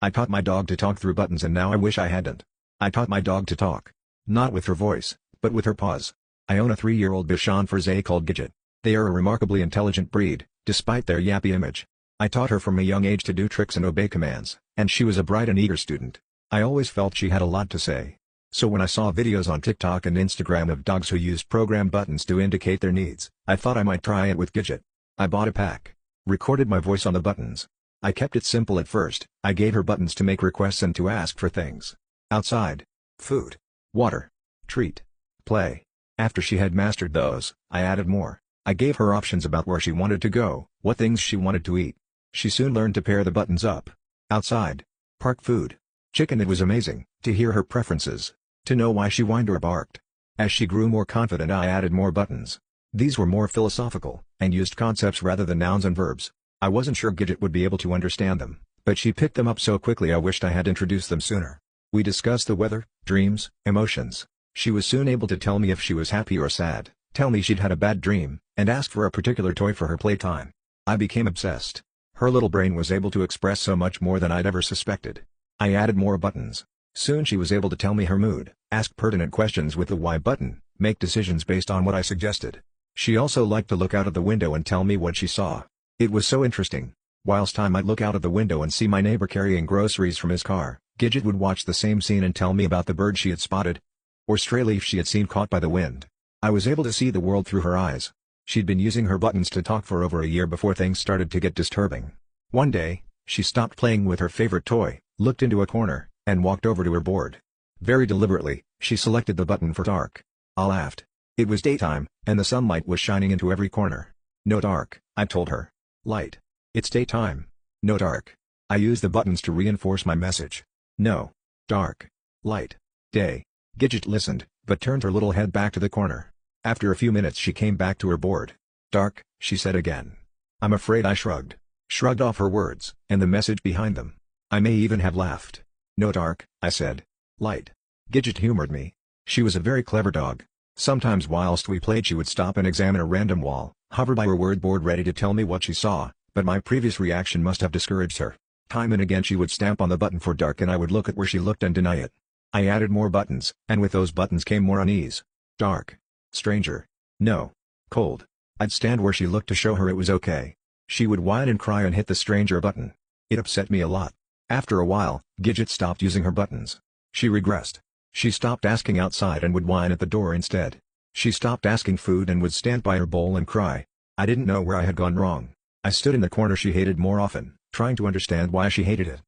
I taught my dog to talk through buttons and now I wish I hadn't. I taught my dog to talk. Not with her voice, but with her paws. I own a 3-year-old Bichon Frise called Gidget. They are a remarkably intelligent breed, despite their yappy image. I taught her from a young age to do tricks and obey commands, and she was a bright and eager student. I always felt she had a lot to say. So when I saw videos on TikTok and Instagram of dogs who used program buttons to indicate their needs, I thought I might try it with Gidget. I bought a pack. Recorded my voice on the buttons. I kept it simple at first. I gave her buttons to make requests and to ask for things. Outside. Food. Water. Treat. Play. After she had mastered those, I added more. I gave her options about where she wanted to go, what things she wanted to eat. She soon learned to pair the buttons up. Outside. Park food. Chicken. It was amazing to hear her preferences. To know why she whined or barked. As she grew more confident, I added more buttons. These were more philosophical, and used concepts rather than nouns and verbs. I wasn't sure Gidget would be able to understand them, but she picked them up so quickly I wished I had introduced them sooner. We discussed the weather, dreams, emotions. She was soon able to tell me if she was happy or sad, tell me she'd had a bad dream, and ask for a particular toy for her playtime. I became obsessed. Her little brain was able to express so much more than I'd ever suspected. I added more buttons. Soon she was able to tell me her mood, ask pertinent questions with the why button, make decisions based on what I suggested. She also liked to look out of the window and tell me what she saw. It was so interesting. Whilst I might look out of the window and see my neighbor carrying groceries from his car, Gidget would watch the same scene and tell me about the bird she had spotted, or stray leaf she had seen caught by the wind. I was able to see the world through her eyes. She'd been using her buttons to talk for over a year before things started to get disturbing. One day, she stopped playing with her favorite toy, looked into a corner, and walked over to her board. Very deliberately, she selected the button for dark. I laughed. It was daytime, and the sunlight was shining into every corner. No dark, I told her. Light. It's daytime. No dark. I used the buttons to reinforce my message. No. Dark. Light. Day. Gidget listened, but turned her little head back to the corner. After a few minutes she came back to her board. Dark, she said again. I'm afraid I shrugged. Shrugged off her words, and the message behind them. I may even have laughed. No dark, I said. Light. Gidget humored me. She was a very clever dog. Sometimes whilst we played she would stop and examine a random wall, hover by her word board ready to tell me what she saw, but my previous reaction must have discouraged her. Time and again she would stamp on the button for dark and I would look at where she looked and deny it. I added more buttons, and with those buttons came more unease. Dark. Stranger. No. Cold. I'd stand where she looked to show her it was okay. She would whine and cry and hit the stranger button. It upset me a lot. After a while, Gidget stopped using her buttons. She regressed. She stopped asking outside and would whine at the door instead. She stopped asking food and would stand by her bowl and cry. I didn't know where I had gone wrong. I stood in the corner she hated more often, trying to understand why she hated it.